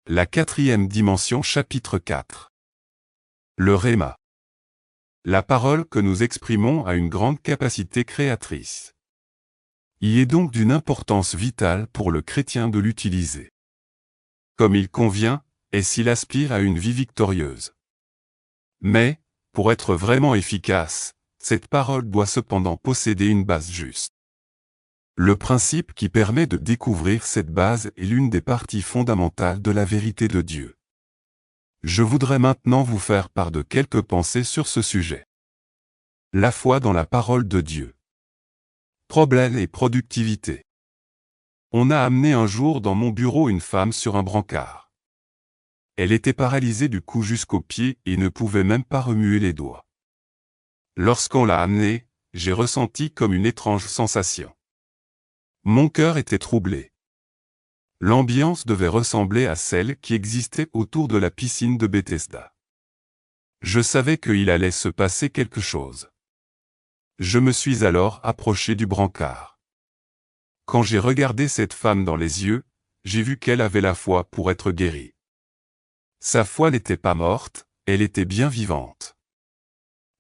La quatrième dimension chapitre 4. Le Rhéma. La parole que nous exprimons a une grande capacité créatrice. Il est donc d'une importance vitale pour le chrétien de l'utiliser comme il convient, et s'il aspire à une vie victorieuse. Mais, pour être vraiment efficace, cette parole doit cependant posséder une base juste. Le principe qui permet de découvrir cette base est l'une des parties fondamentales de la vérité de Dieu. Je voudrais maintenant vous faire part de quelques pensées sur ce sujet. La foi dans la parole de Dieu. Problème et productivité. On a amené un jour dans mon bureau une femme sur un brancard. Elle était paralysée du cou jusqu'aux pieds et ne pouvait même pas remuer les doigts. Lorsqu'on l'a amenée, j'ai ressenti comme une étrange sensation. Mon cœur était troublé. L'ambiance devait ressembler à celle qui existait autour de la piscine de Bethesda. Je savais qu'il allait se passer quelque chose. Je me suis alors approché du brancard. Quand j'ai regardé cette femme dans les yeux, j'ai vu qu'elle avait la foi pour être guérie. Sa foi n'était pas morte, elle était bien vivante.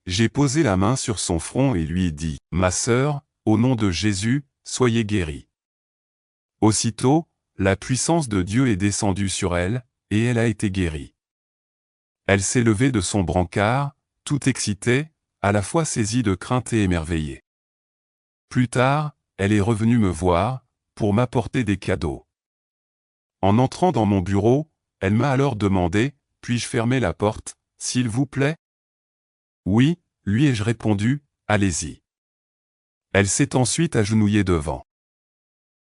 J'ai posé la main sur son front et lui ai dit, « Ma sœur, au nom de Jésus, soyez guérie. » Aussitôt, la puissance de Dieu est descendue sur elle, et elle a été guérie. Elle s'est levée de son brancard, tout excitée, à la fois saisie de crainte et émerveillée. Plus tard, elle est revenue me voir, pour m'apporter des cadeaux. En entrant dans mon bureau, elle m'a alors demandé, « Puis-je fermer la porte, s'il vous plaît ?» Oui, lui ai-je répondu, « Allez-y. » Elle s'est ensuite agenouillée devant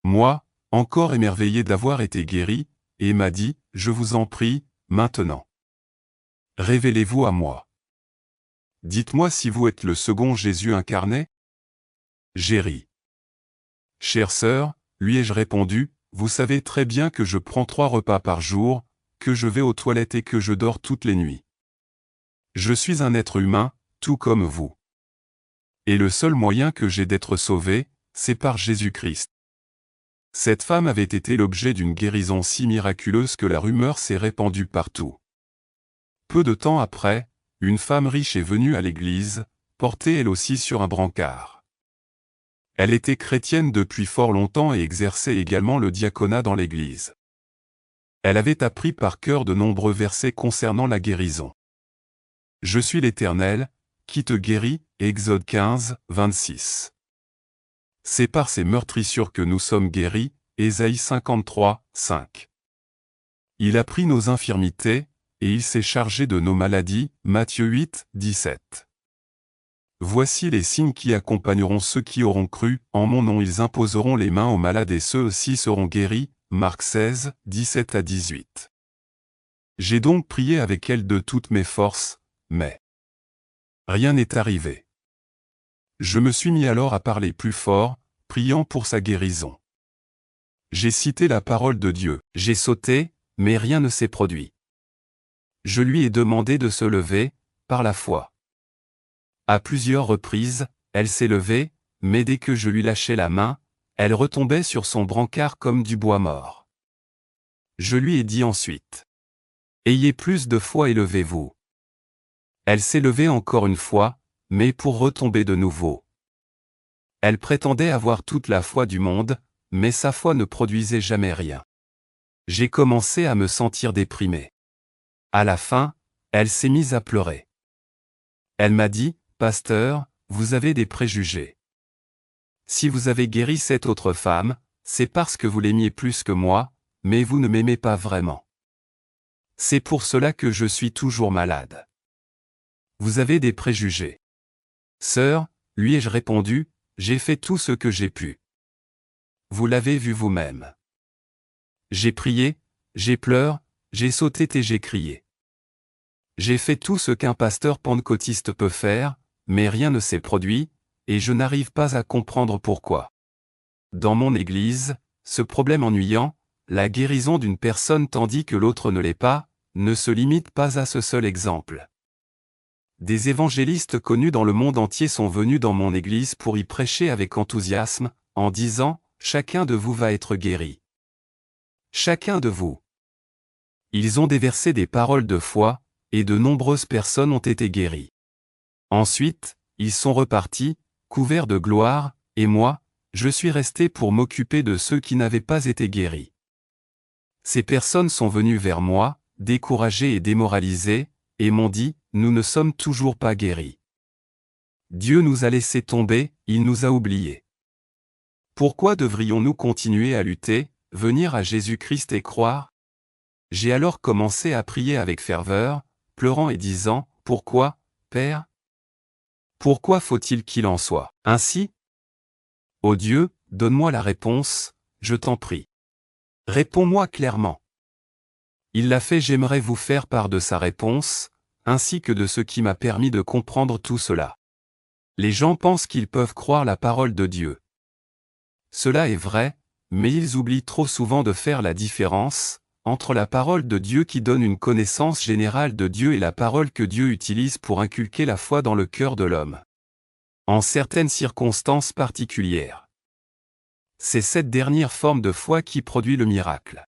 moi, encore émerveillée d'avoir été guérie, et m'a dit, « Je vous en prie, maintenant. Révélez-vous à moi. Dites-moi si vous êtes le second Jésus incarné. » J'ai ri. « Chère sœur, lui ai-je répondu, vous savez très bien que je prends 3 repas par jour, que je vais aux toilettes et que je dors toutes les nuits. Je suis un être humain, tout comme vous. Et le seul moyen que j'ai d'être sauvé, c'est par Jésus-Christ. » Cette femme avait été l'objet d'une guérison si miraculeuse que la rumeur s'est répandue partout. Peu de temps après, une femme riche est venue à l'église, portée elle aussi sur un brancard. Elle était chrétienne depuis fort longtemps et exerçait également le diaconat dans l'église. Elle avait appris par cœur de nombreux versets concernant la guérison. « Je suis l'Éternel, qui te guérit » Exode 15, 26. C'est par ces meurtrissures que nous sommes guéris, Ésaïe 53, 5. Il a pris nos infirmités, et il s'est chargé de nos maladies, Matthieu 8, 17. Voici les signes qui accompagneront ceux qui auront cru, en mon nom ils imposeront les mains aux malades et ceux-ci seront guéris, Marc 16, 17 à 18. J'ai donc prié avec elle de toutes mes forces, mais rien n'est arrivé. Je me suis mis alors à parler plus fort, priant pour sa guérison. J'ai cité la parole de Dieu. J'ai sauté, mais rien ne s'est produit. Je lui ai demandé de se lever, par la foi. À plusieurs reprises, elle s'est levée, mais dès que je lui lâchais la main, elle retombait sur son brancard comme du bois mort. Je lui ai dit ensuite, « Ayez plus de foi et levez-vous. » Elle s'est levée encore une fois, mais pour retomber de nouveau. Elle prétendait avoir toute la foi du monde, mais sa foi ne produisait jamais rien. J'ai commencé à me sentir déprimé. À la fin, elle s'est mise à pleurer. Elle m'a dit, « Pasteur, vous avez des préjugés. Si vous avez guéri cette autre femme, c'est parce que vous l'aimiez plus que moi, mais vous ne m'aimez pas vraiment. C'est pour cela que je suis toujours malade. Vous avez des préjugés. » Sœur, lui ai-je répondu, j'ai fait tout ce que j'ai pu. Vous l'avez vu vous-même. J'ai prié, j'ai pleuré, j'ai sauté et j'ai crié. J'ai fait tout ce qu'un pasteur pentecôtiste peut faire, mais rien ne s'est produit, et je n'arrive pas à comprendre pourquoi. Dans mon église, ce problème ennuyant, la guérison d'une personne tandis que l'autre ne l'est pas, ne se limite pas à ce seul exemple. Des évangélistes connus dans le monde entier sont venus dans mon église pour y prêcher avec enthousiasme, en disant, « Chacun de vous va être guéri. Chacun de vous. » Ils ont déversé des paroles de foi, et de nombreuses personnes ont été guéries. Ensuite, ils sont repartis, couverts de gloire, et moi, je suis resté pour m'occuper de ceux qui n'avaient pas été guéris. Ces personnes sont venues vers moi, découragées et démoralisées, et m'ont dit, nous ne sommes toujours pas guéris. Dieu nous a laissés tomber, il nous a oubliés. Pourquoi devrions-nous continuer à lutter, venir à Jésus-Christ et croire? J'ai alors commencé à prier avec ferveur, pleurant et disant, pourquoi, Père? Pourquoi faut-il qu'il en soit ainsi? Ô Dieu, donne-moi la réponse, je t'en prie. Réponds-moi clairement. Il l'a fait, j'aimerais vous faire part de sa réponse, ainsi que de ce qui m'a permis de comprendre tout cela. Les gens pensent qu'ils peuvent croire la parole de Dieu. Cela est vrai, mais ils oublient trop souvent de faire la différence entre la parole de Dieu qui donne une connaissance générale de Dieu et la parole que Dieu utilise pour inculquer la foi dans le cœur de l'homme. En certaines circonstances particulières. C'est cette dernière forme de foi qui produit le miracle.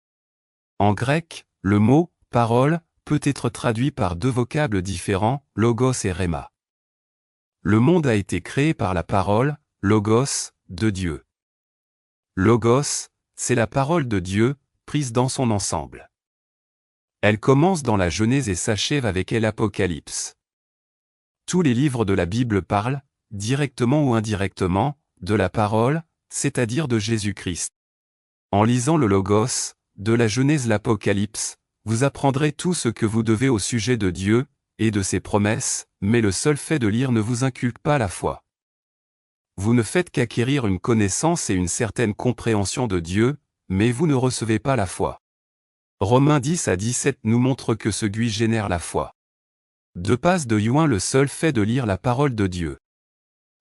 En grec, le mot « parole » peut être traduit par deux vocables différents, logos et rhéma. Le monde a été créé par la parole, logos, de Dieu. Logos, c'est la parole de Dieu, prise dans son ensemble. Elle commence dans la Genèse et s'achève avec l'Apocalypse. Tous les livres de la Bible parlent, directement ou indirectement, de la parole, c'est-à-dire de Jésus-Christ. En lisant le Logos, de la Genèse l'Apocalypse, vous apprendrez tout ce que vous devez au sujet de Dieu, et de ses promesses, mais le seul fait de lire ne vous inculque pas la foi. Vous ne faites qu'acquérir une connaissance et une certaine compréhension de Dieu, mais vous ne recevez pas la foi. Romains 10 à 17 nous montre que ce GUI génère la foi. De passe de Yuan le seul fait de lire la parole de Dieu.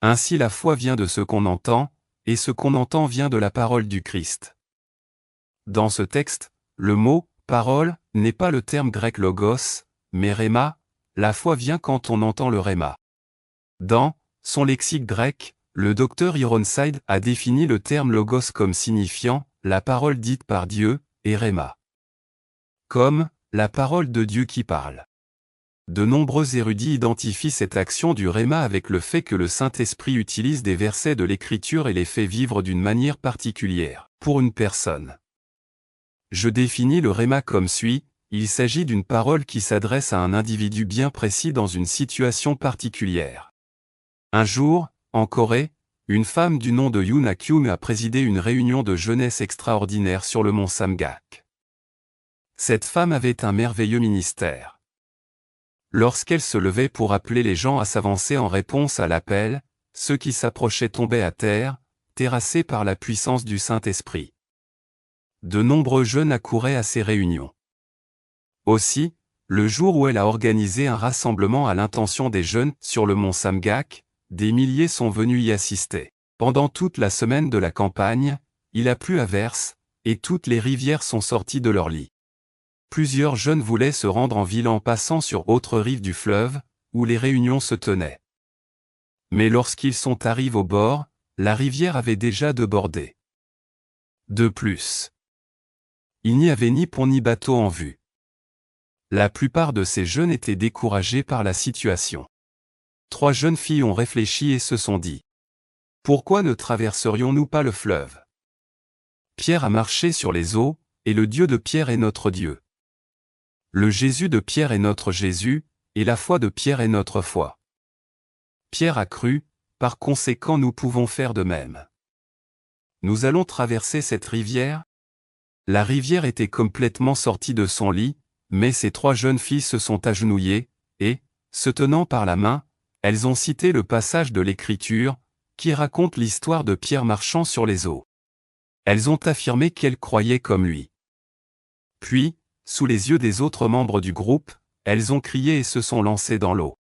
Ainsi la foi vient de ce qu'on entend, et ce qu'on entend vient de la parole du Christ. Dans ce texte, le mot « parole » n'est pas le terme grec logos, mais rhéma, la foi vient quand on entend le rhéma. Dans son lexique grec, le docteur Ironside a défini le terme logos comme signifiant « la parole dite par Dieu » et rhéma comme « la parole de Dieu qui parle ». De nombreux érudits identifient cette action du rhéma avec le fait que le Saint-Esprit utilise des versets de l'Écriture et les fait vivre d'une manière particulière, pour une personne. Je définis le rhéma comme suit, il s'agit d'une parole qui s'adresse à un individu bien précis dans une situation particulière. Un jour, en Corée, une femme du nom de Yoon Ha-kyung a présidé une réunion de jeunesse extraordinaire sur le mont Samgak. Cette femme avait un merveilleux ministère. Lorsqu'elle se levait pour appeler les gens à s'avancer en réponse à l'appel, ceux qui s'approchaient tombaient à terre, terrassés par la puissance du Saint-Esprit. De nombreux jeunes accouraient à ces réunions. Aussi, le jour où elle a organisé un rassemblement à l'intention des jeunes sur le mont Samgak, des milliers sont venus y assister. Pendant toute la semaine de la campagne, il a plu à verse, et toutes les rivières sont sorties de leur lit. Plusieurs jeunes voulaient se rendre en ville en passant sur autre rive du fleuve, où les réunions se tenaient. Mais lorsqu'ils sont arrivés au bord, la rivière avait déjà débordé. De plus, il n'y avait ni pont ni bateau en vue. La plupart de ces jeunes étaient découragés par la situation. 3 jeunes filles ont réfléchi et se sont dit: pourquoi ne traverserions-nous pas le fleuve? Pierre a marché sur les eaux, et le Dieu de Pierre est notre Dieu. Le Jésus de Pierre est notre Jésus, et la foi de Pierre est notre foi. Pierre a cru, par conséquent nous pouvons faire de même. Nous allons traverser cette rivière? La rivière était complètement sortie de son lit, mais ces 3 jeunes filles se sont agenouillées, et, se tenant par la main, elles ont cité le passage de l'Écriture, qui raconte l'histoire de Pierre marchant sur les eaux. Elles ont affirmé qu'elles croyaient comme lui. Puis, sous les yeux des autres membres du groupe, elles ont crié et se sont lancées dans l'eau.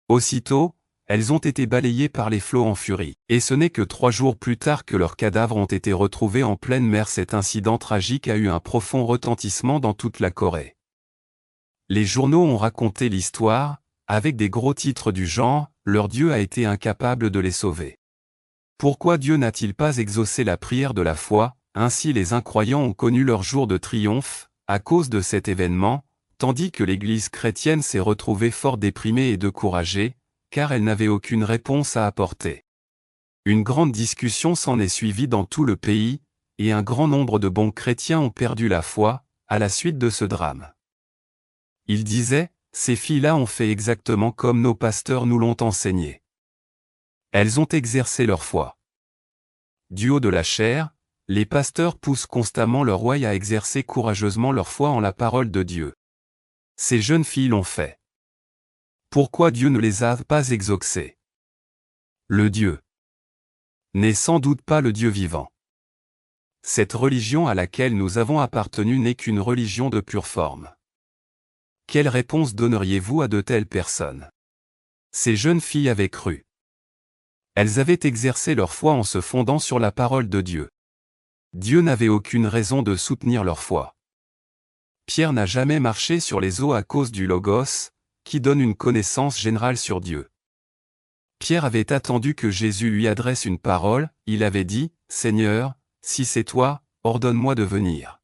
Aussitôt, elles ont été balayées par les flots en furie, et ce n'est que 3 jours plus tard que leurs cadavres ont été retrouvés en pleine mer. Cet incident tragique a eu un profond retentissement dans toute la Corée. Les journaux ont raconté l'histoire, avec des gros titres du genre « Leur Dieu a été incapable de les sauver ». Pourquoi Dieu n'a-t-il pas exaucé la prière de la foi? Ainsi les incroyants ont connu leur jour de triomphe, à cause de cet événement, tandis que l'Église chrétienne s'est retrouvée fort déprimée et découragée, car elle n'avait aucune réponse à apporter. Une grande discussion s'en est suivie dans tout le pays, et un grand nombre de bons chrétiens ont perdu la foi, à la suite de ce drame. Ils disaient, ces filles-là ont fait exactement comme nos pasteurs nous l'ont enseigné. Elles ont exercé leur foi. Du haut de la chair, les pasteurs poussent constamment leur ouaille à exercer courageusement leur foi en la parole de Dieu. Ces jeunes filles l'ont fait. Pourquoi Dieu ne les a pas exaucées? Le Dieu n'est sans doute pas le Dieu vivant. Cette religion à laquelle nous avons appartenu n'est qu'une religion de pure forme. Quelle réponse donneriez-vous à de telles personnes? Ces jeunes filles avaient cru. Elles avaient exercé leur foi en se fondant sur la parole de Dieu. Dieu n'avait aucune raison de soutenir leur foi. Pierre n'a jamais marché sur les eaux à cause du Logos, qui donne une connaissance générale sur Dieu. Pierre avait attendu que Jésus lui adresse une parole, il avait dit, « Seigneur, si c'est toi, ordonne-moi de venir. »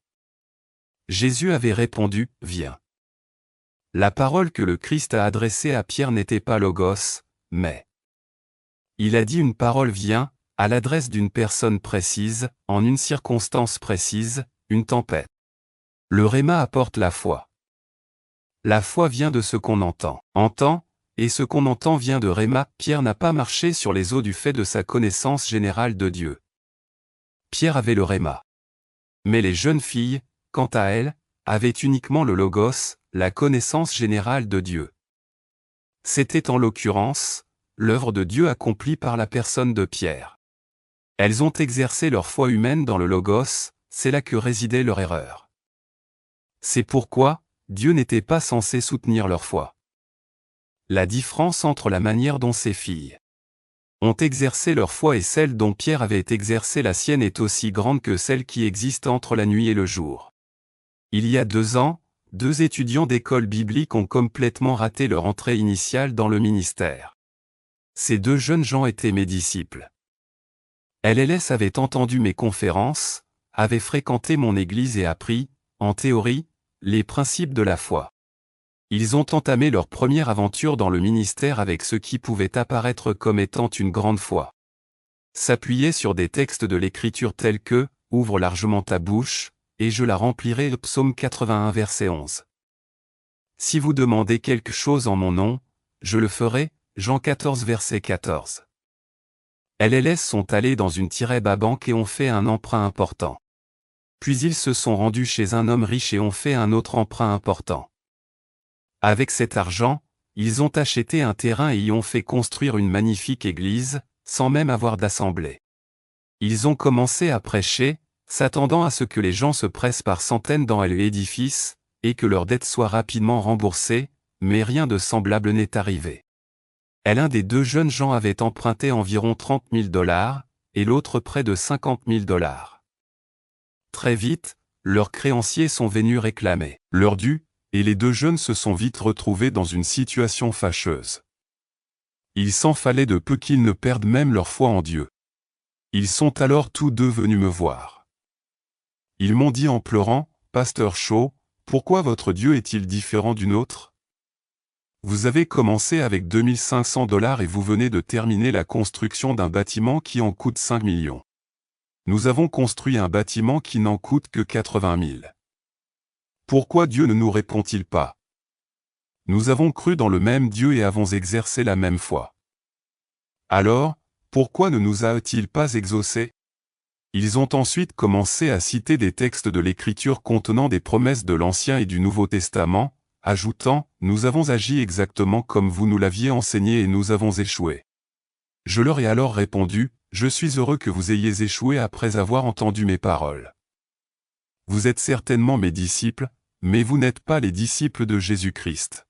Jésus avait répondu, « Viens. » La parole que le Christ a adressée à Pierre n'était pas Logos, mais il a dit une parole vient, à l'adresse d'une personne précise, en une circonstance précise, une tempête. Le Réma apporte la foi. La foi vient de ce qu'on entend, et ce qu'on entend vient de Réma. Pierre n'a pas marché sur les eaux du fait de sa connaissance générale de Dieu. Pierre avait le Réma. Mais les jeunes filles, quant à elles, avaient uniquement le Logos, la connaissance générale de Dieu. C'était en l'occurrence l'œuvre de Dieu accomplie par la personne de Pierre. Elles ont exercé leur foi humaine dans le Logos, c'est là que résidait leur erreur. C'est pourquoi Dieu n'était pas censé soutenir leur foi. La différence entre la manière dont ces filles ont exercé leur foi et celle dont Pierre avait exercé la sienne est aussi grande que celle qui existe entre la nuit et le jour. Il y a 2 ans, 2 étudiants d'école biblique ont complètement raté leur entrée initiale dans le ministère. Ces 2 jeunes gens étaient mes disciples. LLS avait entendu mes conférences, avait fréquenté mon église et appris, en théorie, les principes de la foi. Ils ont entamé leur première aventure dans le ministère avec ce qui pouvait apparaître comme étant une grande foi. S'appuyer sur des textes de l'Écriture tels que « Ouvre largement ta bouche, et je la remplirai » Psaume 81 verset 11. Si vous demandez quelque chose en mon nom, je le ferai, Jean 14 verset 14. LLS sont allés dans une banque et ont fait un emprunt important. Puis ils se sont rendus chez un homme riche et ont fait un autre emprunt important. Avec cet argent, ils ont acheté un terrain et y ont fait construire une magnifique église, sans même avoir d'assemblée. Ils ont commencé à prêcher, s'attendant à ce que les gens se pressent par centaines dans l'édifice, et que leurs dettes soient rapidement remboursées, mais rien de semblable n'est arrivé. L'un des 2 jeunes gens avait emprunté environ $30 000, et l'autre près de $50 000. Très vite, leurs créanciers sont venus réclamer leur dû, et les 2 jeunes se sont vite retrouvés dans une situation fâcheuse. Il s'en fallait de peu qu'ils ne perdent même leur foi en Dieu. Ils sont alors tous 2 venus me voir. Ils m'ont dit en pleurant, « Pasteur Shaw, pourquoi votre Dieu est-il différent du nôtre? Vous avez commencé avec $2500 et vous venez de terminer la construction d'un bâtiment qui en coûte 5 millions. Nous avons construit un bâtiment qui n'en coûte que 80 000. Pourquoi Dieu ne nous répond-il pas? Nous avons cru dans le même Dieu et avons exercé la même foi. Alors, pourquoi ne nous a-t-il pas exaucés? Ils ont ensuite commencé à citer des textes de l'Écriture contenant des promesses de l'Ancien et du Nouveau Testament, ajoutant, « Nous avons agi exactement comme vous nous l'aviez enseigné et nous avons échoué. » Je leur ai alors répondu, « Je suis heureux que vous ayez échoué après avoir entendu mes paroles. Vous êtes certainement mes disciples, mais vous n'êtes pas les disciples de Jésus-Christ.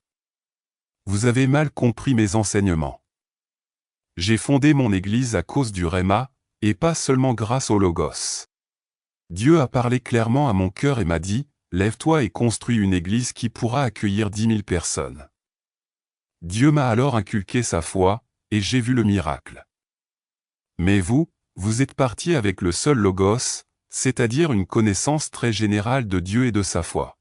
Vous avez mal compris mes enseignements. J'ai fondé mon Église à cause du Réma, et pas seulement grâce au Logos. Dieu a parlé clairement à mon cœur et m'a dit, « Lève-toi et construis une Église qui pourra accueillir 10 000 personnes. » Dieu m'a alors inculqué sa foi, et j'ai vu le miracle. Mais vous êtes partis avec le seul Logos, c'est-à-dire une connaissance très générale de Dieu et de sa foi.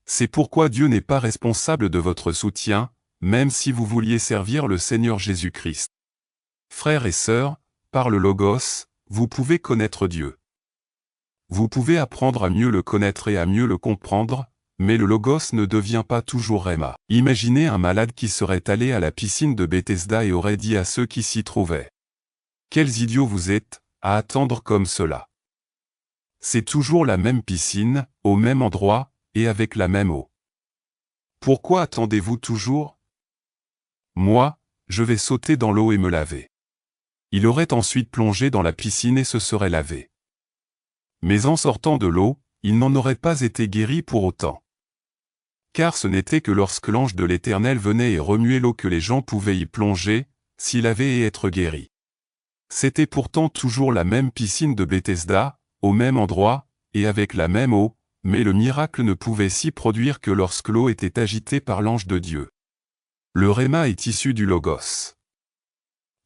C'est pourquoi Dieu n'est pas responsable de votre soutien, même si vous vouliez servir le Seigneur Jésus-Christ. Frères et sœurs, par le Logos, vous pouvez connaître Dieu. Vous pouvez apprendre à mieux le connaître et à mieux le comprendre, mais le Logos ne devient pas toujours Rhéma. Imaginez un malade qui serait allé à la piscine de Bethesda et aurait dit à ceux qui s'y trouvaient: « Quels idiots vous êtes, à attendre comme cela. C'est toujours la même piscine, au même endroit, et avec la même eau. Pourquoi attendez-vous toujours? Moi, je vais sauter dans l'eau et me laver. » Il aurait ensuite plongé dans la piscine et se serait lavé. Mais en sortant de l'eau, il n'en aurait pas été guéri pour autant. Car ce n'était que lorsque l'ange de l'Éternel venait et remuait l'eau que les gens pouvaient y plonger, s'y laver et être guéris. C'était pourtant toujours la même piscine de Bethesda, au même endroit, et avec la même eau, mais le miracle ne pouvait s'y produire que lorsque l'eau était agitée par l'ange de Dieu. Le Rhéma est issu du Logos.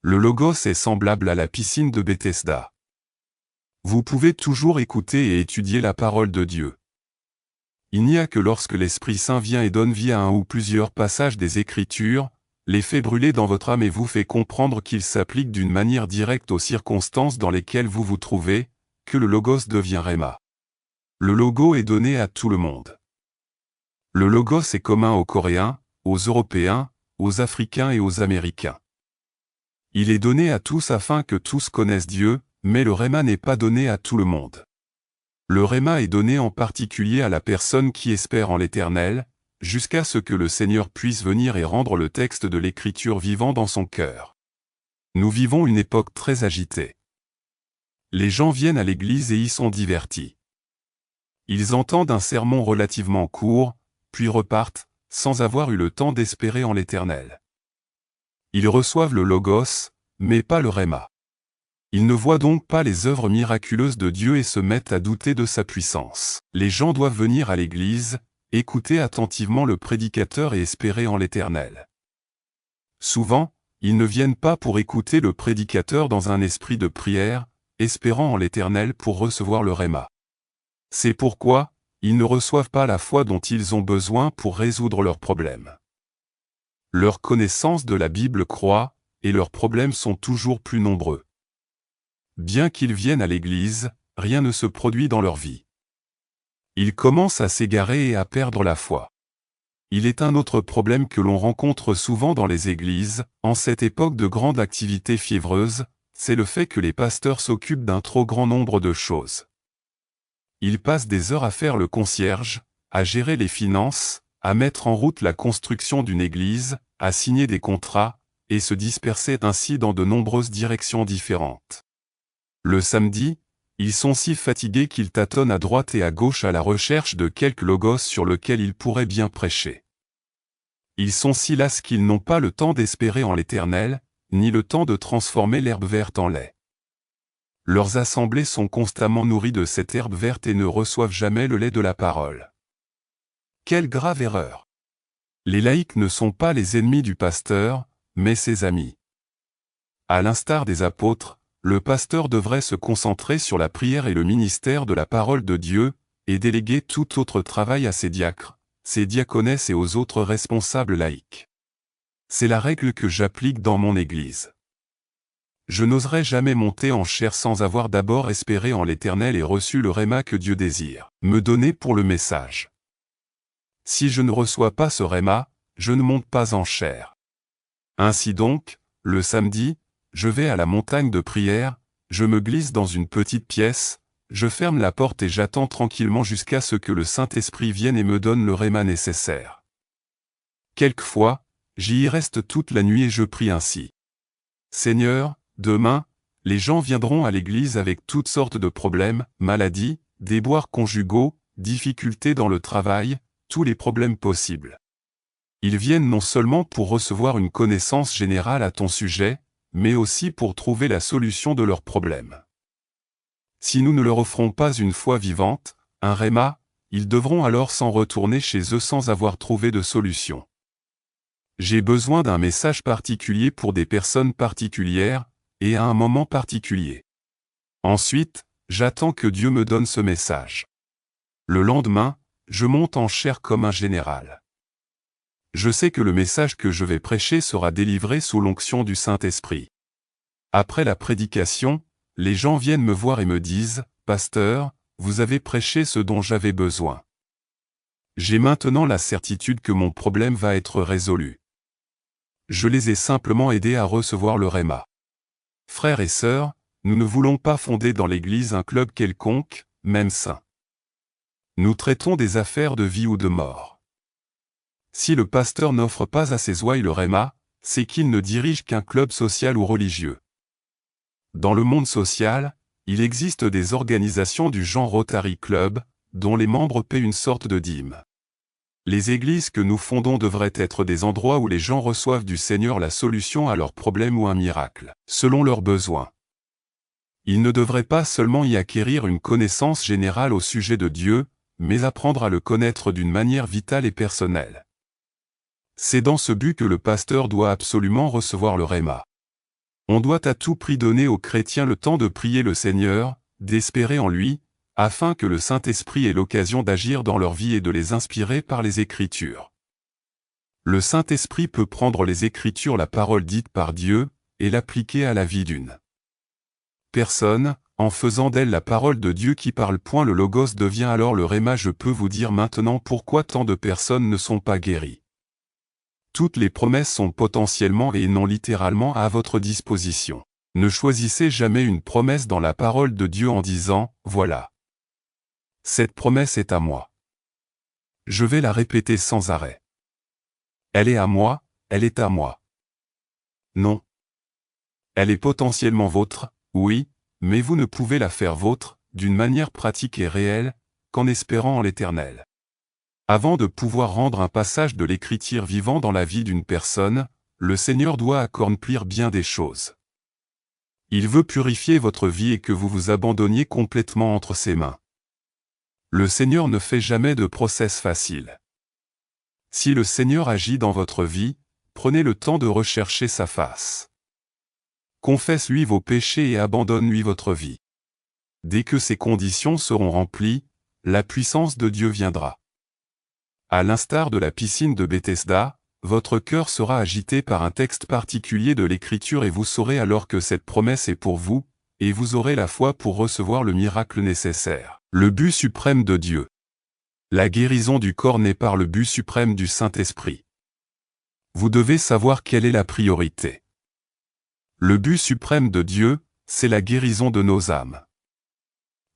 Le Logos est semblable à la piscine de Bethesda. Vous pouvez toujours écouter et étudier la parole de Dieu. Il n'y a que lorsque l'Esprit Saint vient et donne vie à un ou plusieurs passages des Écritures, les fait brûler dans votre âme et vous fait comprendre qu'ils s'appliquent d'une manière directe aux circonstances dans lesquelles vous vous trouvez, que le Logos devient Rhéma. Le logo est donné à tout le monde. Le Logos est commun aux Coréens, aux Européens, aux Africains et aux Américains. Il est donné à tous afin que tous connaissent Dieu, mais le Rhéma n'est pas donné à tout le monde. Le Rhéma est donné en particulier à la personne qui espère en l'Éternel, jusqu'à ce que le Seigneur puisse venir et rendre le texte de l'Écriture vivant dans son cœur. Nous vivons une époque très agitée. Les gens viennent à l'église et y sont divertis. Ils entendent un sermon relativement court, puis repartent, sans avoir eu le temps d'espérer en l'Éternel. Ils reçoivent le Logos, mais pas le Rhéma. Ils ne voient donc pas les œuvres miraculeuses de Dieu et se mettent à douter de sa puissance. Les gens doivent venir à l'église, écouter attentivement le prédicateur et espérer en l'Éternel. Souvent, ils ne viennent pas pour écouter le prédicateur dans un esprit de prière, espérant en l'Éternel pour recevoir le Rhéma. C'est pourquoi, ils ne reçoivent pas la foi dont ils ont besoin pour résoudre leurs problèmes. Leur connaissance de la Bible croît, et leurs problèmes sont toujours plus nombreux. Bien qu'ils viennent à l'église, rien ne se produit dans leur vie. Ils commencent à s'égarer et à perdre la foi. Il est un autre problème que l'on rencontre souvent dans les églises, en cette époque de grande activité fiévreuse, c'est le fait que les pasteurs s'occupent d'un trop grand nombre de choses. Ils passent des heures à faire le concierge, à gérer les finances, à mettre en route la construction d'une église, à signer des contrats, et se disperser ainsi dans de nombreuses directions différentes. Le samedi, ils sont si fatigués qu'ils tâtonnent à droite et à gauche à la recherche de quelques logos sur lesquels ils pourraient bien prêcher. Ils sont si las qu'ils n'ont pas le temps d'espérer en l'Éternel, ni le temps de transformer l'herbe verte en lait. Leurs assemblées sont constamment nourries de cette herbe verte et ne reçoivent jamais le lait de la parole. Quelle grave erreur! Les laïcs ne sont pas les ennemis du pasteur, mais ses amis. À l'instar des apôtres, le pasteur devrait se concentrer sur la prière et le ministère de la parole de Dieu, et déléguer tout autre travail à ses diacres, ses diaconesses et aux autres responsables laïcs. C'est la règle que j'applique dans mon Église. Je n'oserais jamais monter en chair sans avoir d'abord espéré en l'Éternel et reçu le Rhéma que Dieu désire me donner pour le message. Si je ne reçois pas ce Rhéma, je ne monte pas en chair. Ainsi donc, le samedi, je vais à la montagne de prière, je me glisse dans une petite pièce, je ferme la porte et j'attends tranquillement jusqu'à ce que le Saint-Esprit vienne et me donne le Rhéma nécessaire. Quelquefois, j'y y reste toute la nuit et je prie ainsi. Seigneur, demain, les gens viendront à l'église avec toutes sortes de problèmes, maladies, déboires conjugaux, difficultés dans le travail, tous les problèmes possibles. Ils viennent non seulement pour recevoir une connaissance générale à ton sujet, mais aussi pour trouver la solution de leurs problèmes. Si nous ne leur offrons pas une foi vivante, un Rhéma, ils devront alors s'en retourner chez eux sans avoir trouvé de solution. J'ai besoin d'un message particulier pour des personnes particulières, et à un moment particulier. Ensuite, j'attends que Dieu me donne ce message. Le lendemain, Je monte en chair comme un général. Je sais que le message que je vais prêcher sera délivré sous l'onction du Saint-Esprit. Après la prédication, les gens viennent me voir et me disent, « Pasteur, vous avez prêché ce dont j'avais besoin. J'ai maintenant la certitude que mon problème va être résolu. » Je les ai simplement aidés à recevoir le Réma. Frères et sœurs, nous ne voulons pas fonder dans l'Église un club quelconque, même saint. Nous traitons des affaires de vie ou de mort. Si le pasteur n'offre pas à ses ouailles le Réma, c'est qu'il ne dirige qu'un club social ou religieux. Dans le monde social, il existe des organisations du genre Rotary Club, dont les membres paient une sorte de dîme. Les églises que nous fondons devraient être des endroits où les gens reçoivent du Seigneur la solution à leurs problèmes ou un miracle, selon leurs besoins. Ils ne devraient pas seulement y acquérir une connaissance générale au sujet de Dieu, mais apprendre à le connaître d'une manière vitale et personnelle. C'est dans ce but que le pasteur doit absolument recevoir le Réma. On doit à tout prix donner aux chrétiens le temps de prier le Seigneur, d'espérer en lui, afin que le Saint-Esprit ait l'occasion d'agir dans leur vie et de les inspirer par les Écritures. Le Saint-Esprit peut prendre les Écritures, la parole dite par Dieu, et l'appliquer à la vie d'une personne, en faisant d'elle la parole de Dieu qui parle. Le Logos devient alors le Réma. Je peux vous dire maintenant pourquoi tant de personnes ne sont pas guéries. Toutes les promesses sont potentiellement et non littéralement à votre disposition. Ne choisissez jamais une promesse dans la parole de Dieu en disant « Voilà. Cette promesse est à moi. Je vais la répéter sans arrêt. Elle est à moi, elle est à moi. » Non. Elle est potentiellement vôtre, oui, mais vous ne pouvez la faire vôtre, d'une manière pratique et réelle, qu'en espérant en l'Éternel. Avant de pouvoir rendre un passage de l'Écriture vivant dans la vie d'une personne, le Seigneur doit accomplir bien des choses. Il veut purifier votre vie et que vous vous abandonniez complètement entre ses mains. Le Seigneur ne fait jamais de process facile. Si le Seigneur agit dans votre vie, prenez le temps de rechercher sa face. Confesse-lui vos péchés et abandonne-lui votre vie. Dès que ces conditions seront remplies, la puissance de Dieu viendra. À l'instar de la piscine de Bethesda, votre cœur sera agité par un texte particulier de l'Écriture et vous saurez alors que cette promesse est pour vous, et vous aurez la foi pour recevoir le miracle nécessaire. Le but suprême de Dieu. La guérison du corps n'est pas le but suprême du Saint-Esprit. Vous devez savoir quelle est la priorité. Le but suprême de Dieu, c'est la guérison de nos âmes.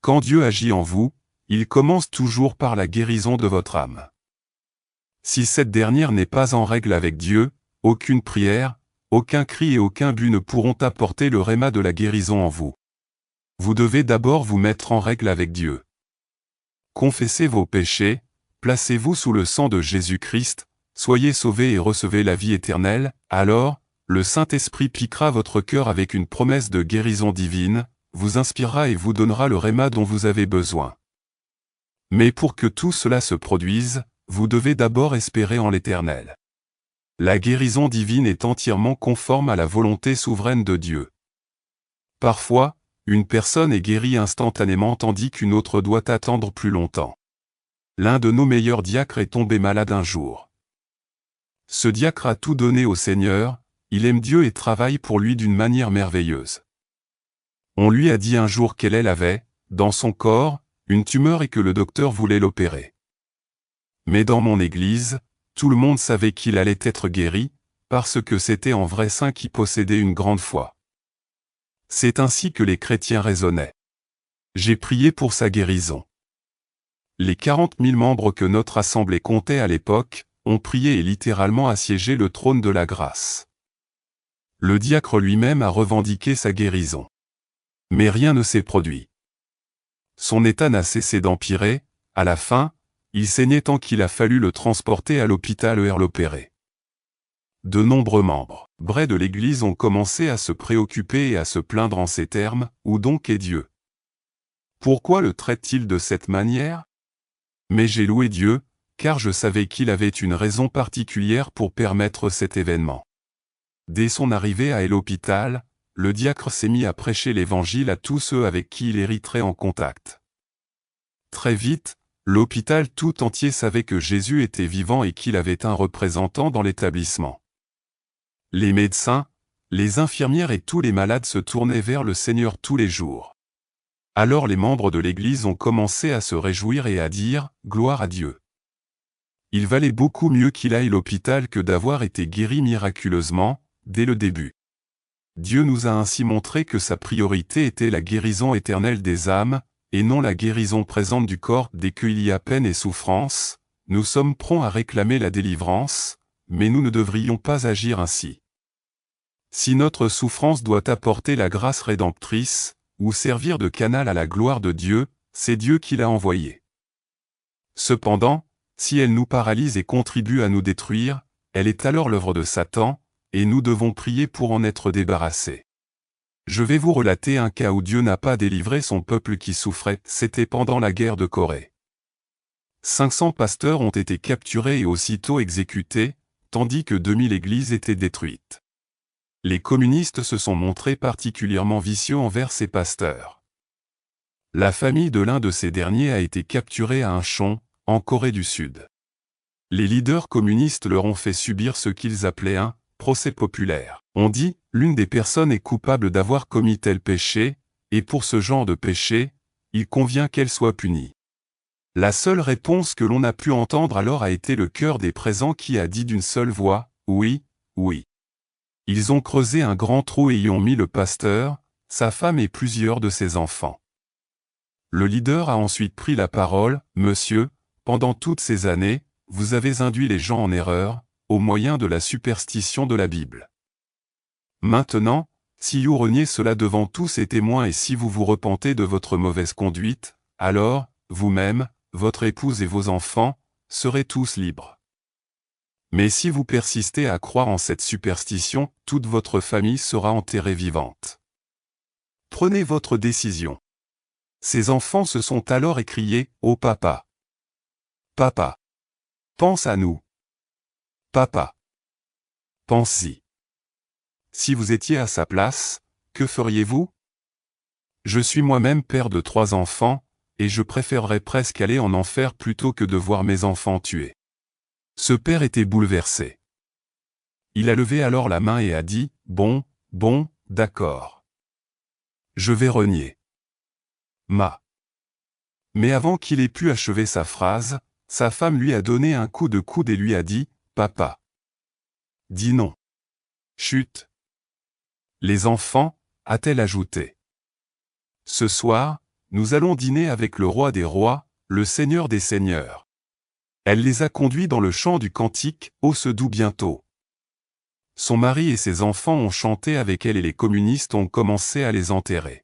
Quand Dieu agit en vous, il commence toujours par la guérison de votre âme. Si cette dernière n'est pas en règle avec Dieu, aucune prière, aucun cri et aucun but ne pourront apporter le Réma de la guérison en vous. Vous devez d'abord vous mettre en règle avec Dieu. Confessez vos péchés, placez-vous sous le sang de Jésus-Christ, soyez sauvés et recevez la vie éternelle, alors, le Saint-Esprit piquera votre cœur avec une promesse de guérison divine, vous inspirera et vous donnera le Réma dont vous avez besoin. Mais pour que tout cela se produise, vous devez d'abord espérer en l'Éternel. La guérison divine est entièrement conforme à la volonté souveraine de Dieu. Parfois, une personne est guérie instantanément tandis qu'une autre doit attendre plus longtemps. L'un de nos meilleurs diacres est tombé malade un jour. Ce diacre a tout donné au Seigneur, il aime Dieu et travaille pour lui d'une manière merveilleuse. On lui a dit un jour qu'elle avait, dans son corps, une tumeur et que le docteur voulait l'opérer. Mais dans mon église, tout le monde savait qu'il allait être guéri, parce que c'était un vrai saint qui possédait une grande foi. C'est ainsi que les chrétiens raisonnaient. J'ai prié pour sa guérison. Les 40 000 membres que notre assemblée comptait à l'époque, ont prié et littéralement assiégé le trône de la grâce. Le diacre lui-même a revendiqué sa guérison. Mais rien ne s'est produit. Son état n'a cessé d'empirer, à la fin, il saignait tant qu'il a fallu le transporter à l'hôpital et l'opérer. De nombreux membres de l'Église ont commencé à se préoccuper et à se plaindre en ces termes, « Où donc est Dieu? Pourquoi le traite-t-il de cette manière ?» Mais j'ai loué Dieu, car je savais qu'il avait une raison particulière pour permettre cet événement. Dès son arrivée à l'hôpital, le diacre s'est mis à prêcher l'Évangile à tous ceux avec qui il hériterait en contact. Très vite, L'hôpital tout entier savait que Jésus était vivant et qu'il avait un représentant dans l'établissement. Les médecins, les infirmières et tous les malades se tournaient vers le Seigneur tous les jours. Alors les membres de l'Église ont commencé à se réjouir et à dire « Gloire à Dieu ». Il valait beaucoup mieux qu'il aille à l'hôpital que d'avoir été guéri miraculeusement, dès le début. Dieu nous a ainsi montré que sa priorité était la guérison éternelle des âmes, et non la guérison présente du corps. Dès qu'il y a peine et souffrance, nous sommes prompts à réclamer la délivrance, mais nous ne devrions pas agir ainsi. Si notre souffrance doit apporter la grâce rédemptrice, ou servir de canal à la gloire de Dieu, c'est Dieu qui l'a envoyée. Cependant, si elle nous paralyse et contribue à nous détruire, elle est alors l'œuvre de Satan, et nous devons prier pour en être débarrassés. Je vais vous relater un cas où Dieu n'a pas délivré son peuple qui souffrait, c'était pendant la guerre de Corée. 500 pasteurs ont été capturés et aussitôt exécutés, tandis que 2000 églises étaient détruites. Les communistes se sont montrés particulièrement vicieux envers ces pasteurs. La famille de l'un de ces derniers a été capturée à Incheon, en Corée du Sud. Les leaders communistes leur ont fait subir ce qu'ils appelaient un « procès populaire ». On dit, l'une des personnes est coupable d'avoir commis tel péché, et pour ce genre de péché, il convient qu'elle soit punie. La seule réponse que l'on a pu entendre alors a été le cœur des présents qui a dit d'une seule voix, « Oui, oui ». Ils ont creusé un grand trou et y ont mis le pasteur, sa femme et plusieurs de ses enfants. Le leader a ensuite pris la parole, « Monsieur, pendant toutes ces années, vous avez induit les gens en erreur, au moyen de la superstition de la Bible. Maintenant, si vous reniez cela devant tous ces témoins et si vous vous repentez de votre mauvaise conduite, alors, vous-même, votre épouse et vos enfants, serez tous libres. Mais si vous persistez à croire en cette superstition, toute votre famille sera enterrée vivante. Prenez votre décision. » Ces enfants se sont alors écriés, « Oh papa! Papa! Pense à nous! Papa! Pense-y! » Si vous étiez à sa place, que feriez-vous? Je suis moi-même père de 3 enfants, et je préférerais presque aller en enfer plutôt que de voir mes enfants tués. Ce père était bouleversé. Il a levé alors la main et a dit, « Bon, d'accord. Je vais renier. » Mais avant qu'il ait pu achever sa phrase, sa femme lui a donné un coup de coude et lui a dit, « Papa. Dis non. Chut. » Les enfants, a-t-elle ajouté. Ce soir, nous allons dîner avec le roi des rois, le Seigneur des seigneurs. Elle les a conduits dans le chant du cantique, « Ô ce doux bientôt ». Son mari et ses enfants ont chanté avec elle et les communistes ont commencé à les enterrer.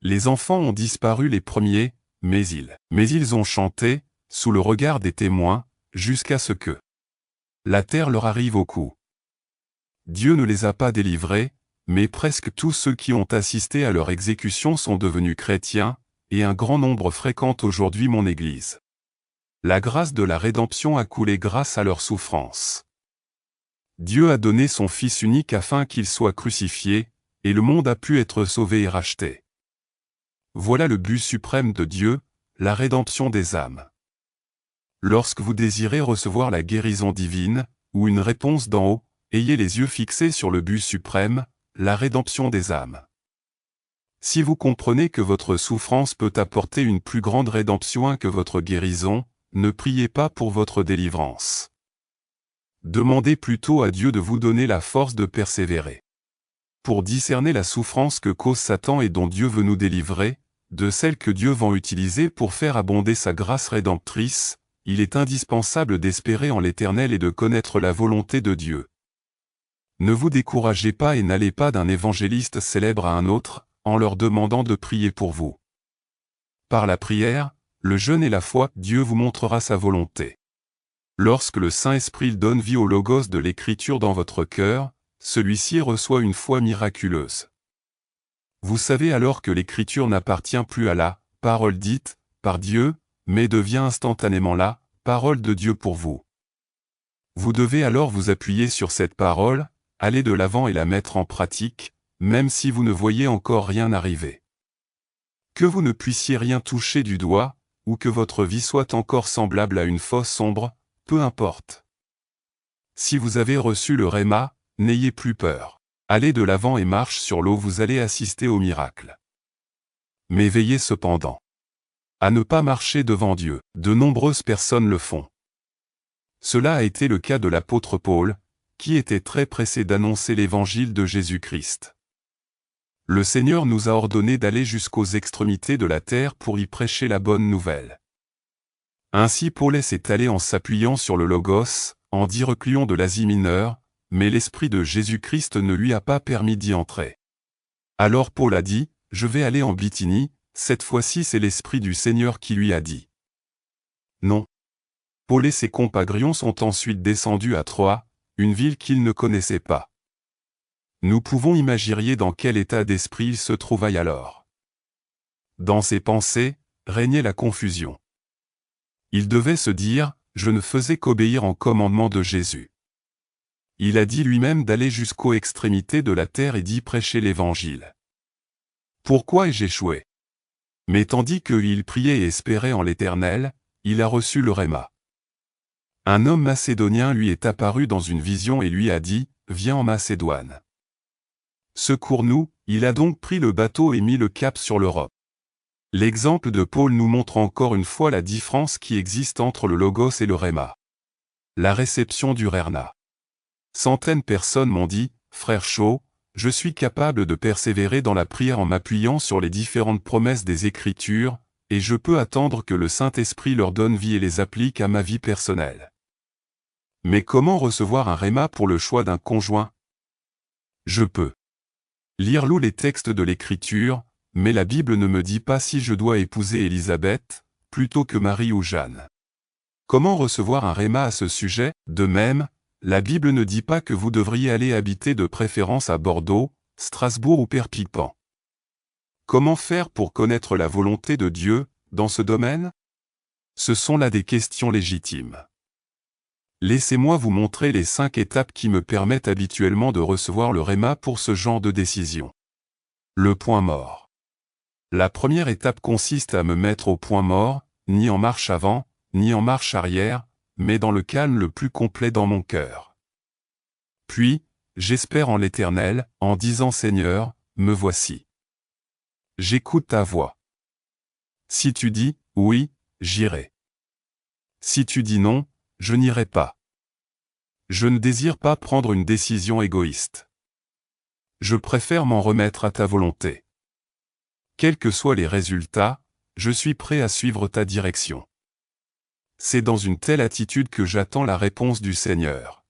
Les enfants ont disparu les premiers, mais ils ont chanté, sous le regard des témoins, jusqu'à ce que la terre leur arrive au cou. Dieu ne les a pas délivrés, mais presque tous ceux qui ont assisté à leur exécution sont devenus chrétiens, et un grand nombre fréquente aujourd'hui mon Église. La grâce de la rédemption a coulé grâce à leur souffrance. Dieu a donné son Fils unique afin qu'il soit crucifié, et le monde a pu être sauvé et racheté. Voilà le but suprême de Dieu, la rédemption des âmes. Lorsque vous désirez recevoir la guérison divine, ou une réponse d'en haut, ayez les yeux fixés sur le but suprême, la rédemption des âmes. Si vous comprenez que votre souffrance peut apporter une plus grande rédemption que votre guérison, ne priez pas pour votre délivrance. Demandez plutôt à Dieu de vous donner la force de persévérer. Pour discerner la souffrance que cause Satan et dont Dieu veut nous délivrer, de celle que Dieu va utiliser pour faire abonder sa grâce rédemptrice, il est indispensable d'espérer en l'Éternel et de connaître la volonté de Dieu. Ne vous découragez pas et n'allez pas d'un évangéliste célèbre à un autre, en leur demandant de prier pour vous. Par la prière, le jeûne et la foi, Dieu vous montrera sa volonté. Lorsque le Saint-Esprit donne vie au logos de l'Écriture dans votre cœur, celui-ci reçoit une foi miraculeuse. Vous savez alors que l'Écriture n'appartient plus à la parole dite par Dieu, mais devient instantanément la parole de Dieu pour vous. Vous devez alors vous appuyer sur cette parole, aller de l'avant et la mettre en pratique, même si vous ne voyez encore rien arriver. Que vous ne puissiez rien toucher du doigt, ou que votre vie soit encore semblable à une fosse sombre, peu importe. Si vous avez reçu le Réma, n'ayez plus peur. Allez de l'avant et marche sur l'eau, vous allez assister au miracle. Mais veillez cependant à ne pas marcher devant Dieu. De nombreuses personnes le font. Cela a été le cas de l'apôtre Paul, qui était très pressé d'annoncer l'évangile de Jésus-Christ. Le Seigneur nous a ordonné d'aller jusqu'aux extrémités de la terre pour y prêcher la bonne nouvelle. Ainsi Paul s'est allé en s'appuyant sur le Logos, en 10 reculons de l'Asie mineure, mais l'Esprit de Jésus-Christ ne lui a pas permis d'y entrer. Alors Paul a dit, « Je vais aller en Bithynie », cette fois-ci c'est l'Esprit du Seigneur qui lui a dit. Non. Paul et ses compagnons sont ensuite descendus à Troie, une ville qu'ils ne connaissaient pas. Nous pouvons imaginer dans quel état d'esprit il se trouvait alors. Dans ses pensées, régnait la confusion. Il devait se dire, je ne faisais qu'obéir en commandement de Jésus. Il a dit lui-même d'aller jusqu'aux extrémités de la terre et d'y prêcher l'Évangile. Pourquoi ai-je échoué? Mais tandis qu'il priait et espérait en l'Éternel, il a reçu le Réma. Un homme macédonien lui est apparu dans une vision et lui a dit, « Viens en Macédoine. Secours-nous », il a donc pris le bateau et mis le cap sur l'Europe. L'exemple de Paul nous montre encore une fois la différence qui existe entre le Logos et le Réma. La réception du Réma. Centaines de personnes m'ont dit, « Frère Shaw, je suis capable de persévérer dans la prière en m'appuyant sur les différentes promesses des Écritures, et je peux attendre que le Saint-Esprit leur donne vie et les applique à ma vie personnelle. » Mais comment recevoir un Réma pour le choix d'un conjoint? Je peux lire les textes de l'Écriture, mais la Bible ne me dit pas si je dois épouser Élisabeth, plutôt que Marie ou Jeanne. Comment recevoir un Réma à ce sujet? De même, la Bible ne dit pas que vous devriez aller habiter de préférence à Bordeaux, Strasbourg ou Perpignan. Comment faire pour connaître la volonté de Dieu, dans ce domaine? Ce sont là des questions légitimes. Laissez-moi vous montrer les 5 étapes qui me permettent habituellement de recevoir le Réma pour ce genre de décision. Le point mort. La première étape consiste à me mettre au point mort, ni en marche avant, ni en marche arrière, mais dans le calme le plus complet dans mon cœur. Puis, j'espère en l'Éternel, en disant Seigneur, me voici. J'écoute ta voix. Si tu dis, oui, j'irai. Si tu dis non, je n'irai pas. Je ne désire pas prendre une décision égoïste. Je préfère m'en remettre à ta volonté. Quels que soient les résultats, je suis prêt à suivre ta direction. C'est dans une telle attitude que j'attends la réponse du Seigneur.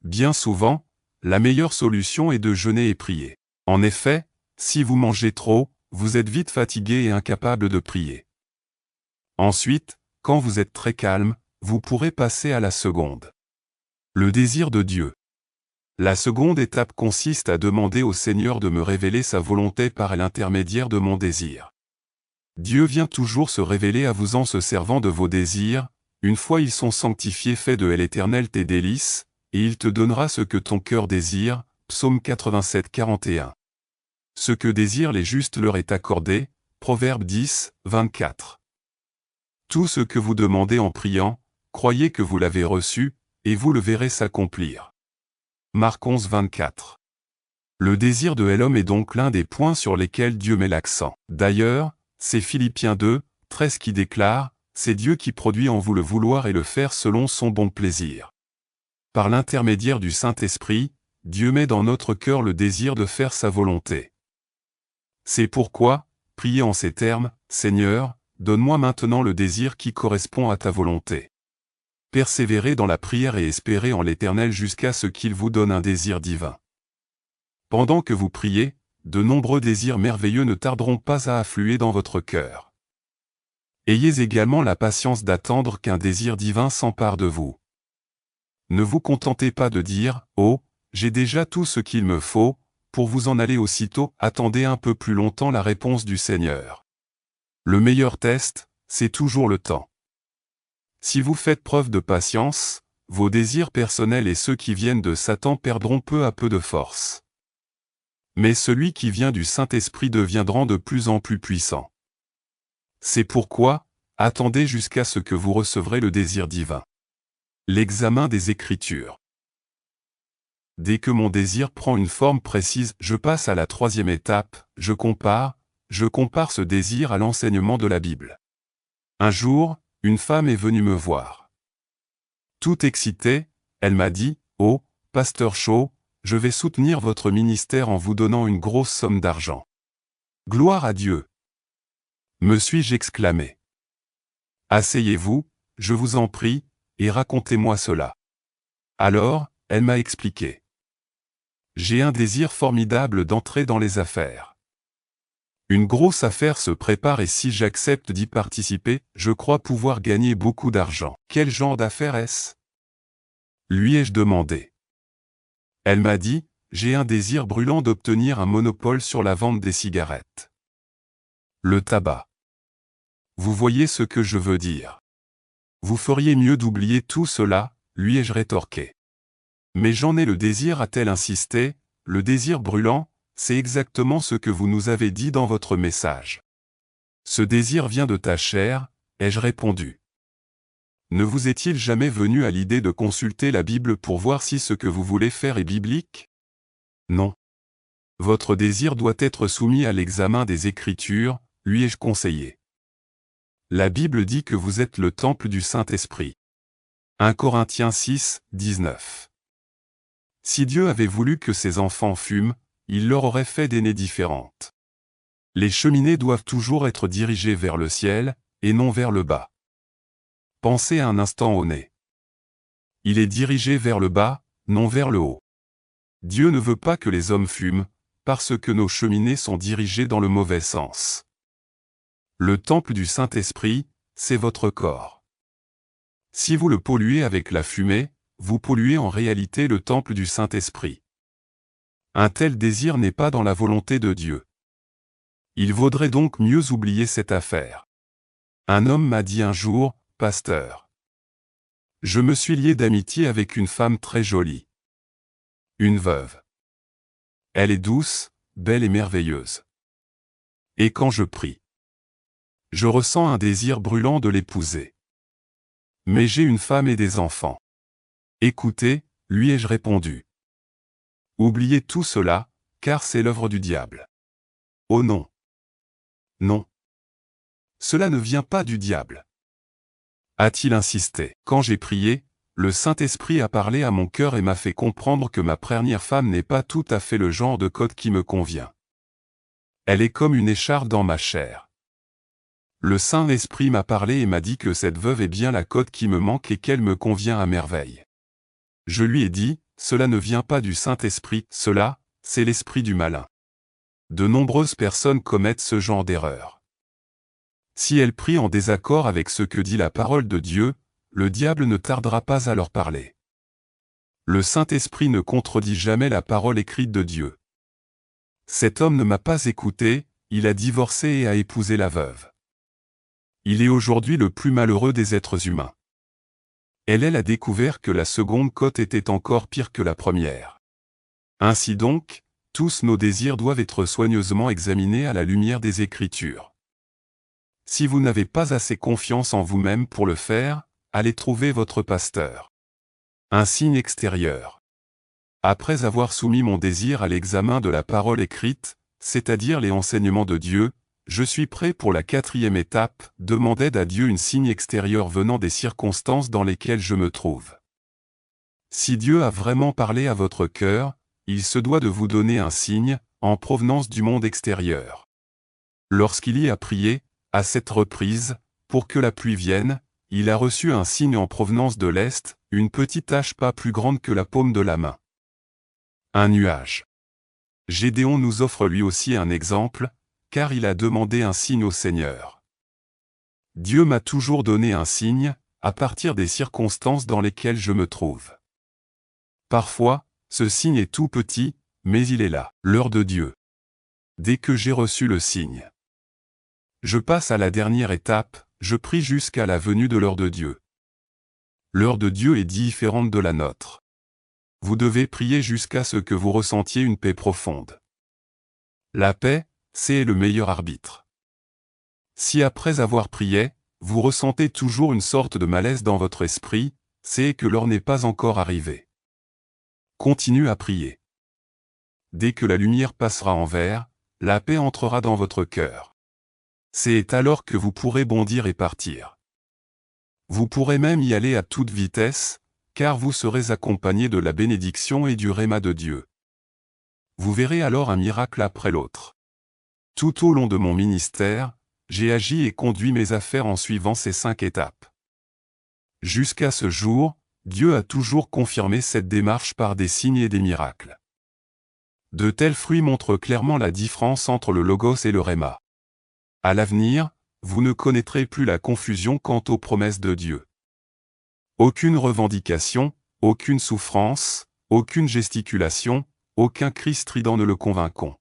Bien souvent, la meilleure solution est de jeûner et prier. En effet, si vous mangez trop, vous êtes vite fatigué et incapable de prier. Ensuite, quand vous êtes très calme, vous pourrez passer à la seconde. Le désir de Dieu. La seconde étape consiste à demander au Seigneur de me révéler sa volonté par l'intermédiaire de mon désir. Dieu vient toujours se révéler à vous en se servant de vos désirs, une fois ils sont sanctifiés, fais de l'Éternel tes délices, et il te donnera ce que ton cœur désire, Psaume 87, 41. Ce que désirent les justes leur est accordé, Proverbe 10, 24. Tout ce que vous demandez en priant, croyez que vous l'avez reçu, et vous le verrez s'accomplir. Marc 11, 24. Le désir de l'homme est donc l'un des points sur lesquels Dieu met l'accent. D'ailleurs, c'est Philippiens 2, 13 qui déclare, « C'est Dieu qui produit en vous le vouloir et le faire selon son bon plaisir. » Par l'intermédiaire du Saint-Esprit, Dieu met dans notre cœur le désir de faire sa volonté. C'est pourquoi, priez en ces termes, « Seigneur, donne-moi maintenant le désir qui correspond à ta volonté. » Persévérez dans la prière et espérez en l'Éternel jusqu'à ce qu'il vous donne un désir divin. Pendant que vous priez, de nombreux désirs merveilleux ne tarderont pas à affluer dans votre cœur. Ayez également la patience d'attendre qu'un désir divin s'empare de vous. Ne vous contentez pas de dire « Oh, j'ai déjà tout ce qu'il me faut », pour vous en aller aussitôt, attendez un peu plus longtemps la réponse du Seigneur. Le meilleur test, c'est toujours le temps. Si vous faites preuve de patience, vos désirs personnels et ceux qui viennent de Satan perdront peu à peu de force. Mais celui qui vient du Saint-Esprit deviendra de plus en plus puissant. C'est pourquoi, attendez jusqu'à ce que vous recevrez le désir divin. L'examen des Écritures. Dès que mon désir prend une forme précise, je passe à la troisième étape, je compare ce désir à l'enseignement de la Bible. Un jour, une femme est venue me voir. Tout excitée, elle m'a dit, « Oh, Pasteur Shaw, je vais soutenir votre ministère en vous donnant une grosse somme d'argent. » Gloire à Dieu! Me suis-je exclamé. Asseyez-vous, je vous en prie, et racontez-moi cela. Alors, elle m'a expliqué. J'ai un désir formidable d'entrer dans les affaires. Une grosse affaire se prépare et si j'accepte d'y participer, je crois pouvoir gagner beaucoup d'argent. Quel genre d'affaire est-ce? Lui ai-je demandé. Elle m'a dit, j'ai un désir brûlant d'obtenir un monopole sur la vente des cigarettes. Le tabac. Vous voyez ce que je veux dire. Vous feriez mieux d'oublier tout cela, lui ai-je rétorqué. Mais j'en ai le désir, a-t-elle insisté, le désir brûlant, c'est exactement ce que vous nous avez dit dans votre message. Ce désir vient de ta chair, ai-je répondu. Ne vous est-il jamais venu à l'idée de consulter la Bible pour voir si ce que vous voulez faire est biblique? Non. Votre désir doit être soumis à l'examen des Écritures, lui ai-je conseillé. La Bible dit que vous êtes le temple du Saint-Esprit. 1 Corinthiens 6, 19. Si Dieu avait voulu que ses enfants fument, il leur aurait fait des nez différentes. Les cheminées doivent toujours être dirigées vers le ciel, et non vers le bas. Pensez un instant au nez. Il est dirigé vers le bas, non vers le haut. Dieu ne veut pas que les hommes fument, parce que nos cheminées sont dirigées dans le mauvais sens. Le temple du Saint-Esprit, c'est votre corps. Si vous le polluez avec la fumée, vous polluez en réalité le temple du Saint-Esprit. Un tel désir n'est pas dans la volonté de Dieu. Il vaudrait donc mieux oublier cette affaire. Un homme m'a dit un jour, « Pasteur, je me suis lié d'amitié avec une femme très jolie. Une veuve. Elle est douce, belle et merveilleuse. Et quand je prie, je ressens un désir brûlant de l'épouser. Mais j'ai une femme et des enfants. Écoutez, lui ai-je répondu. Oubliez tout cela, car c'est l'œuvre du diable. Oh non. Non. Cela ne vient pas du diable. A-t-il insisté. Quand j'ai prié, le Saint-Esprit a parlé à mon cœur et m'a fait comprendre que ma première femme n'est pas tout à fait le genre de code qui me convient. Elle est comme une écharpe dans ma chair. Le Saint-Esprit m'a parlé et m'a dit que cette veuve est bien la cote qui me manque et qu'elle me convient à merveille. Je lui ai dit, cela ne vient pas du Saint-Esprit, cela, c'est l'esprit du malin. De nombreuses personnes commettent ce genre d'erreur. Si elles prient en désaccord avec ce que dit la parole de Dieu, le diable ne tardera pas à leur parler. Le Saint-Esprit ne contredit jamais la parole écrite de Dieu. Cet homme ne m'a pas écouté, il a divorcé et a épousé la veuve. Il est aujourd'hui le plus malheureux des êtres humains. Elle a découvert que la seconde cote était encore pire que la première. Ainsi donc, tous nos désirs doivent être soigneusement examinés à la lumière des Écritures. Si vous n'avez pas assez confiance en vous-même pour le faire, allez trouver votre pasteur. Un signe extérieur. Après avoir soumis mon désir à l'examen de la parole écrite, c'est-à-dire les enseignements de Dieu, je suis prêt pour la 4e étape, demander à Dieu un signe extérieur venant des circonstances dans lesquelles je me trouve. Si Dieu a vraiment parlé à votre cœur, il se doit de vous donner un signe, en provenance du monde extérieur. Lorsqu'il y a prié, à cette reprise, pour que la pluie vienne, il a reçu un signe en provenance de l'Est, une petite tache pas plus grande que la paume de la main. Un nuage. Gédéon nous offre lui aussi un exemple, car il a demandé un signe au Seigneur. Dieu m'a toujours donné un signe, à partir des circonstances dans lesquelles je me trouve. Parfois, ce signe est tout petit, mais il est là, l'heure de Dieu. Dès que j'ai reçu le signe, je passe à la dernière étape, je prie jusqu'à la venue de l'heure de Dieu. L'heure de Dieu est différente de la nôtre. Vous devez prier jusqu'à ce que vous ressentiez une paix profonde. La paix, c'est le meilleur arbitre. Si après avoir prié, vous ressentez toujours une sorte de malaise dans votre esprit, c'est que l'heure n'est pas encore arrivée. Continuez à prier. Dès que la lumière passera en vert, la paix entrera dans votre cœur. C'est alors que vous pourrez bondir et partir. Vous pourrez même y aller à toute vitesse, car vous serez accompagné de la bénédiction et du réma de Dieu. Vous verrez alors un miracle après l'autre. Tout au long de mon ministère, j'ai agi et conduit mes affaires en suivant ces 5 étapes. Jusqu'à ce jour, Dieu a toujours confirmé cette démarche par des signes et des miracles. De tels fruits montrent clairement la différence entre le Logos et le Réma. À l'avenir, vous ne connaîtrez plus la confusion quant aux promesses de Dieu. Aucune revendication, aucune souffrance, aucune gesticulation, aucun cri strident ne le convaincront.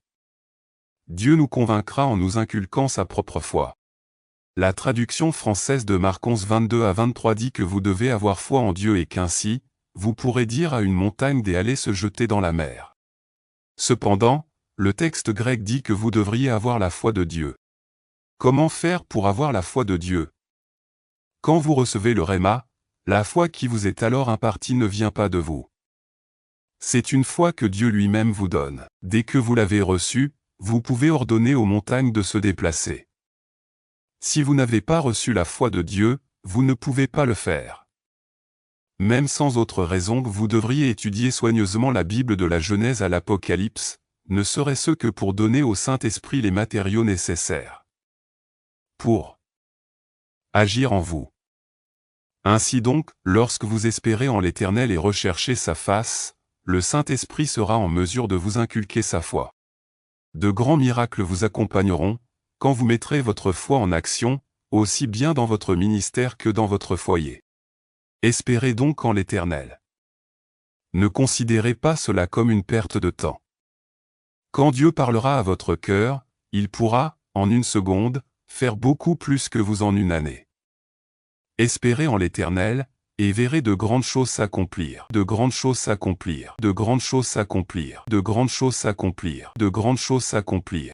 Dieu nous convaincra en nous inculquant sa propre foi. La traduction française de Marc 11, 22 à 23 dit que vous devez avoir foi en Dieu et qu'ainsi, vous pourrez dire à une montagne d'aller se jeter dans la mer. Cependant, le texte grec dit que vous devriez avoir la foi de Dieu. Comment faire pour avoir la foi de Dieu? Quand vous recevez le Réma, la foi qui vous est alors impartie ne vient pas de vous. C'est une foi que Dieu lui-même vous donne. Dès que vous l'avez reçue, vous pouvez ordonner aux montagnes de se déplacer. Si vous n'avez pas reçu la foi de Dieu, vous ne pouvez pas le faire. Même sans autre raison, vous devriez étudier soigneusement la Bible de la Genèse à l'Apocalypse, ne serait-ce que pour donner au Saint-Esprit les matériaux nécessaires pour agir en vous. Ainsi donc, lorsque vous espérez en l'Éternel et recherchez sa face, le Saint-Esprit sera en mesure de vous inculquer sa foi. De grands miracles vous accompagneront, quand vous mettrez votre foi en action, aussi bien dans votre ministère que dans votre foyer. Espérez donc en l'Éternel. Ne considérez pas cela comme une perte de temps. Quand Dieu parlera à votre cœur, il pourra, en une seconde, faire beaucoup plus que vous en une année. Espérez en l'Éternel, et verrez de grandes choses s'accomplir, de grandes choses s'accomplir, de grandes choses s'accomplir, de grandes choses s'accomplir, de grandes choses s'accomplir.